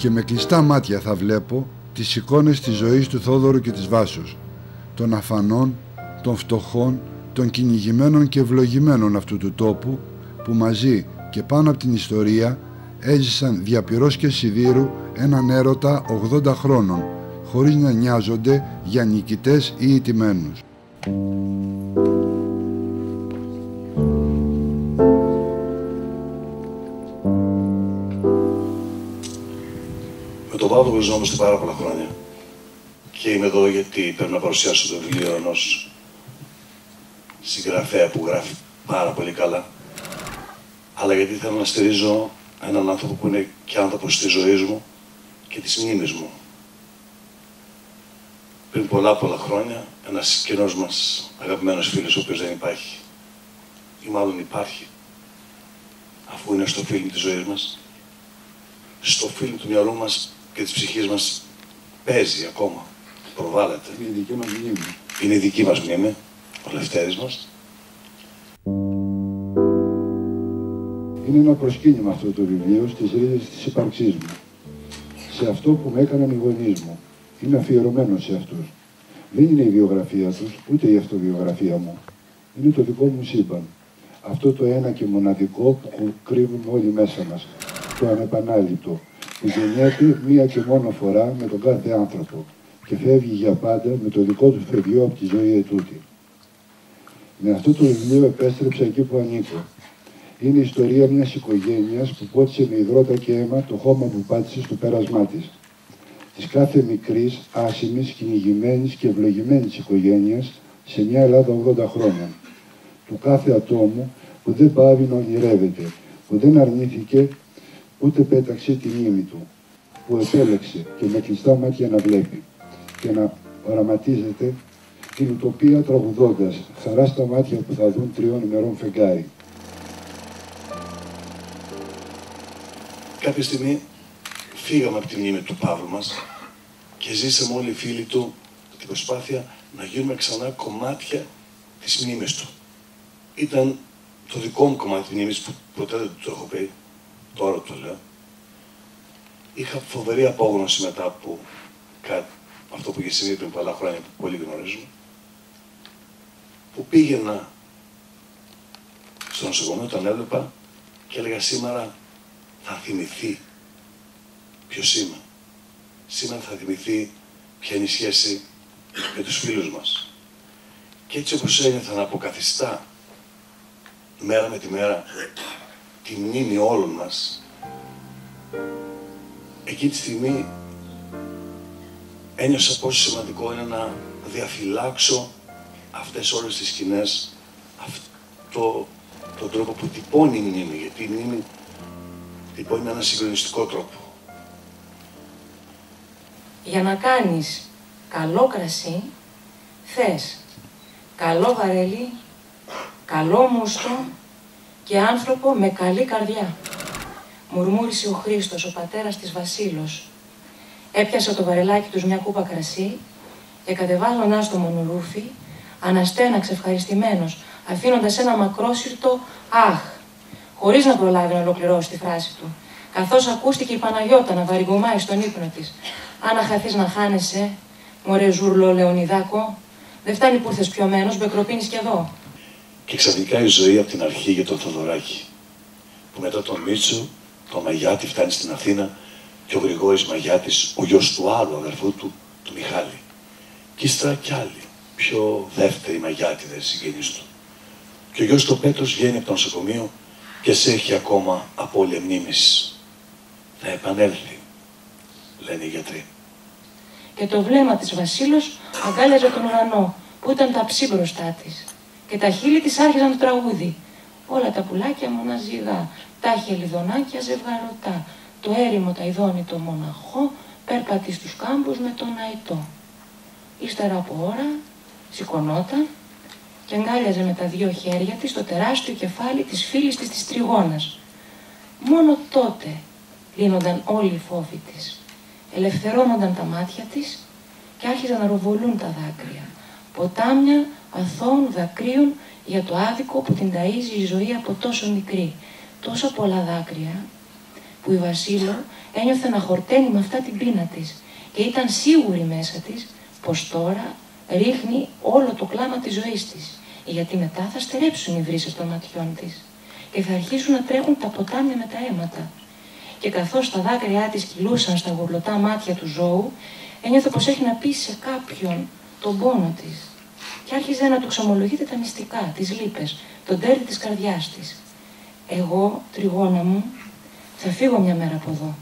και με κλειστά μάτια θα βλέπω τις εικόνες της ζωής του Θόδωρου και της Βάσος, των αφανών, των φτωχών, των κυνηγημένων και ευλογημένων αυτού του τόπου, που μαζί και πάνω από την ιστορία έζησαν δια πυρός και σιδήρου έναν έρωτα 80 χρόνων, χωρίς να νοιάζονται για νικητές ή ηττημένους. Με τον Παύλο γνωριζόμαστε πάρα πολλά χρόνια και είμαι εδώ γιατί πρέπει να παρουσιάσω το βιβλίο ενός συγγραφέα που γράφει πάρα πολύ καλά, αλλά γιατί θέλω να στηρίζω έναν άνθρωπο που είναι και άνθρωπος της ζωής μου και της μνήμης μου. Πριν πολλά χρόνια, ένας κοινός μας αγαπημένος φίλος, ο οποίος δεν υπάρχει, ή μάλλον υπάρχει, αφού είναι στο φιλμ της ζωής μας, στο φιλμ του μυαλού μας και της ψυχής μας παίζει ακόμα, προβάλλεται. Είναι η δική μας μνήμη. Είναι η δική μας μνήμη, ο Λευτέρης μας. Είναι ένα προσκύνημα αυτό το βιβλίο στις ρίζες της ύπαρξής μου. Σε αυτό που με έκαναν οι γονείς μου. Είμαι αφιερωμένος σε αυτούς. Δεν είναι η βιογραφία τους, ούτε η αυτοβιογραφία μου. Είναι το δικό μου σύμπαν. Αυτό το ένα και μοναδικό που κρύβουμε όλοι μέσα μας. Το ανεπανάληπτο, που γεννιέται μία και μόνο φορά με τον κάθε άνθρωπο και φεύγει για πάντα με το δικό του φευγείο από τη ζωή ετούτη. Με αυτό το βιβλίο επέστρεψα εκεί που ανήκω. Είναι η ιστορία μιας οικογένειας που πότισε με υδρότα και αίμα το χώμα που πάτησε στο πέρασμά της. Της κάθε μικρής, άσημης, κυνηγημένης και ευλογημένης οικογένειας σε μια Ελλάδα 80 χρόνων. Του κάθε ατόμου που δεν πάβει να ονειρεύεται, που δεν αρνήθηκε ούτε πέταξε τη μνήμη του, που επέλεξε και με κλειστά μάτια να βλέπει και να οραματίζεται την ουτοπία τραγουδώντας χαρά στα μάτια που θα δουν 3 ημερών φεγγάρι. Κάποια στιγμή φύγαμε από τη μνήμη του Παύλου μας και ζήσαμε όλοι οι φίλοι του την προσπάθεια να γίνουμε ξανά κομμάτια της μνήμης του. Ήταν το δικό μου κομμάτι της μνήμης που ποτέ δεν το έχω πει, τώρα το λέω. Είχα φοβερή απόγνωση μετά από αυτό που είχε συμβεί πριν πολλά χρόνια που πολύ γνωρίζουμε, που πήγαινα στο νοσοκομείο, τον έβλεπα και έλεγα σήμερα θα θυμηθεί ποιος είμαι. Σήμερα θα θυμηθεί ποια είναι η σχέση με τους φίλους μας. Και έτσι όπως ένιωθα να αποκαθιστά μέρα με τη μέρα τη μνήμη όλων μας, εκείνη τη στιγμή ένιωσα πόσο σημαντικό είναι να διαφυλάξω αυτές όλες τις σκηνές, τον τρόπο που τυπώνει η μνήμη, γιατί η μνήμη τυπώνει με έναν συγκλονιστικό τρόπο. Για να κάνεις καλό κρασί, θες καλό βαρέλι, καλό μουστο και άνθρωπο με καλή καρδιά. Μουρμούρισε ο Χρήστος, ο πατέρας της Βασίλος. Έπιασε το βαρελάκι τους μια κούπα κρασί και κατεβάζοντας το μονορούφι, αναστέναξε ευχαριστημένος, αφήνοντας ένα μακρόσυρτο «αχ», χωρίς να προλάβει να ολοκληρώσει τη φράση του, καθώς ακούστηκε η Παναγιώτα να βαρυγωμάει στον ύπνο της. «Αν αχαθείς να χάνεσαι, μωρέ ζούρλο Λεωνιδάκο, δεν φτάνει που ήρθες πιωμένος, μπεκροπίνεις κι εδώ». Και ξαφνικά η ζωή από την αρχή για τον Θοδωράκη, που μετά τον Μίτσο, τον Μαγιάτη φτάνει στην Αθήνα και ο Γρηγόρης Μαγιάτης, ο γιος του άλλου αδερφού του, του Μιχάλη. Και ύστερα κι άλλοι, πιο δεύτεροι Μαγιάτιδες συγγενείς του. Και ο γιος του Πέτρος βγαίνει από το νοσοκομείο και σε έχει ακόμα απώλεια μνήμης. Θα επανέλθει, λένε οι γιατροί. Και το βλέμμα της Βασίλος αγκάλιαζε τον ουρανό, που ήταν ταψί μπροστά της. Και τα χείλη της άρχιζαν το τραγούδι. Όλα τα πουλάκια μοναζιγά, τα χελιδονάκια ζευγαρωτά, το έρημο τα ειδώνει το μοναχό, πέρπατη στους κάμπους με τον αϊτό. Ύστερα από ώρα σηκωνόταν και αγκάλιαζε με τα 2 χέρια της το τεράστιο κεφάλι της φίλης της Τριγώνας. Μόνο τότε λύνονταν όλοι οι φόβοι της. Ελευθερώνονταν τα μάτια της και άρχιζαν να ροβολούν τα δάκρυα. Ποτάμια αθώων δακρύων για το άδικο που την ταΐζει η ζωή από τόσο μικρή. Τόσο πολλά δάκρυα που η Βασίλο ένιωθε να χορταίνει με αυτά την πείνα της και ήταν σίγουρη μέσα της πως τώρα ρίχνει όλο το κλάμα της ζωής της, γιατί μετά θα στερέψουν οι βρύσες των ματιών της και θα αρχίσουν να τρέχουν τα ποτάμια με τα αίματα. Και καθώς τα δάκρυά της κυλούσαν στα γουρλωτά μάτια του ζώου, ένιωθε πως έχει να πει σε κάποιον τον πόνο της και άρχιζε να του ξαμολογείται τα μυστικά, τις λύπες, τον τέρτη της καρδιάς της. Εγώ, τριγώνα μου, θα φύγω μια μέρα από εδώ.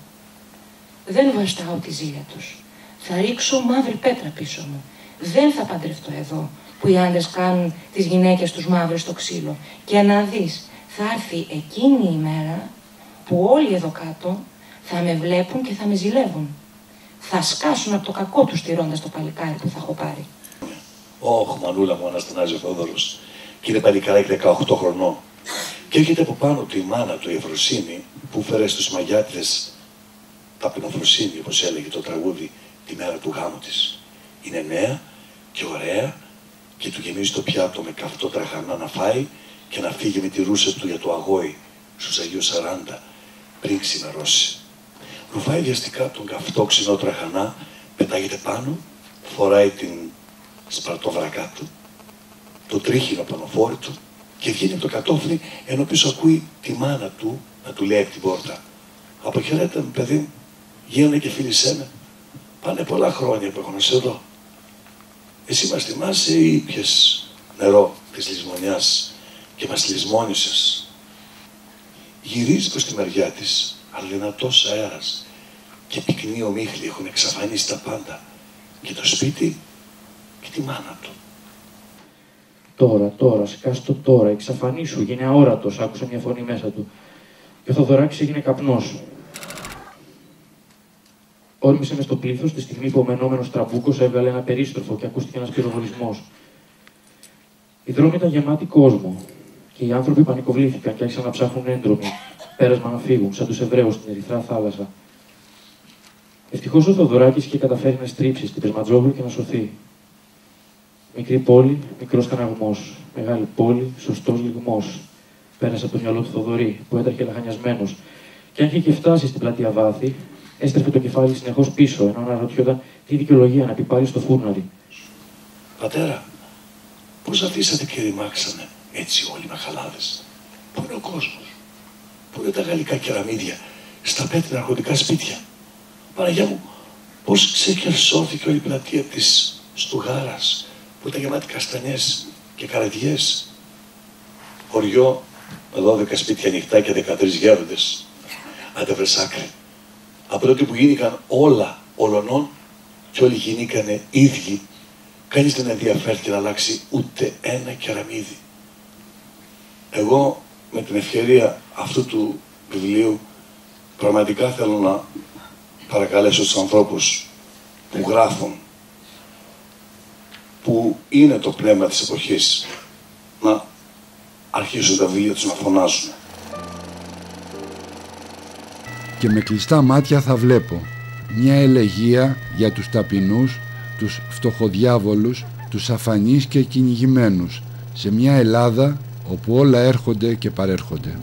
Δεν βαστάω τη ζήλια τους. Θα ρίξω μαύρη πέτρα πίσω μου. Δεν θα παντρευτώ εδώ, που οι άντρες κάνουν τις γυναίκες τους μαύρες στο ξύλο. Και να δεις, θα έρθει εκείνη η μέρα που όλοι εδώ κάτω θα με βλέπουν και θα με ζηλεύουν. Θα σκάσουν από το κακό τους τηρώντας το παλικάρι που θα έχω πάρει. Ωχ, μανούλα μου, αναστενάζει ο Θόδωρος. Και είναι παλικάρι 18 χρονών. Και έρχεται από πάνω του η μάνα του, η Ευφροσύνη, που φέρε στους μαγιάτιδες ταπεινοφροσύνη, όπως έλεγε το τραγούδι, τη μέρα του γάμου της. Είναι νέα και ωραία και του γεμίζει το πιάτο με καυτό τραχανά να φάει και να φύγει με τη ρούσα του για το αγόη στους Αγίους 40 πριν ξημερώσει. Ρουφάει βιαστικά τον καυτό ξινό τραχανά, πετάγεται πάνω, φοράει την σπαρτοβρακά του, το τρίχινο πανοφόρι του και βγαίνει από το κατόφλι, ενώ πίσω ακούει τη μάνα του να του λέει από την πόρτα: «Αποχαιρέτα με, παιδί μου, γίνανε και φίλησέ με. Πάνε πολλά χρόνια που έχω να σε δω. Εσύ μας θυμάσαι ή ήπιες νερό της λησμονιάς και μας λησμόνησες?» Γυρίζει προς τη μεριά της, αλλά δυνατός αέρας και πυκνή ομίχλη έχουν εξαφανίσει τα πάντα, και το σπίτι και τη μάνα του. Τώρα, σκάστο τώρα, εξαφανίσου, γίνε αόρατος, άκουσα μια φωνή μέσα του. Και ο Θοδωράκης έγινε καπνός. Όρμησε μες στο πλήθος τη στιγμή που ο μενόμενος τραμπούκος έβγαλε ένα περίστροφο και ακούστηκε ένας πυροβολισμός. Οι δρόμοι ήταν γεμάτοι κόσμο και οι άνθρωποι πανικοβλήθηκαν και άρχισαν να ψάχνουν έντρομοι, πέρασμα να φύγουν, σαν τους Εβραίους στην Ερυθρά θάλασσα. Ευτυχώς ο Θοδωράκης είχε καταφέρει να στρίψει στην Πεσματζόγλου και να σωθεί. Μικρή πόλη, μικρός καναγμός. Μεγάλη πόλη, σωστός λυγμός. Πέρασε από το μυαλό του Θοδωρή, που έτρεχε λαχανιασμένος. Και αν είχε και φτάσει στην πλατεία Βάθη, έστρεφε το κεφάλι συνεχώς πίσω, ενώ αναρωτιόταν τι δικαιολογία να πει πάλι στο φούρναρι. «Πατέρα, πώς αφήσατε και ρημάξανε έτσι όλοι με χαλάδες? Πού είναι ο κόσμος? Πού είναι τα γαλλικά κεραμίδια στα πέτρινα αρχοντικά σπίτια? Παναγιά μου, πώς ξεκερσώθηκε όλη η πλατεία της Στουγάρας, που ήταν γεμάτη καστανιές και καραδιές? Χωριό με 12 σπίτια ανοιχτά και 13 γέροντες. Αν τα βρες άκρη. Από τότε που γίνηκαν όλα ολονών και όλοι γίνηκανε ίδιοι, κανείς δεν ενδιαφέρθηκε να αλλάξει ούτε ένα κεραμίδι. Εγώ με την ευκαιρία αυτού του βιβλίου πραγματικά θέλω να παρακαλέσω τους ανθρώπους που γράφουν, που είναι το πνεύμα της εποχής, να αρχίσουν τα βιβλία τους να φωνάζουν. Και με κλειστά μάτια θα βλέπω μια ελεγεία για τους ταπεινούς, τους φτωχοδιάβολους, τους αφανείς και κυνηγημένους, σε μια Ελλάδα όπου όλα έρχονται και παρέρχονται.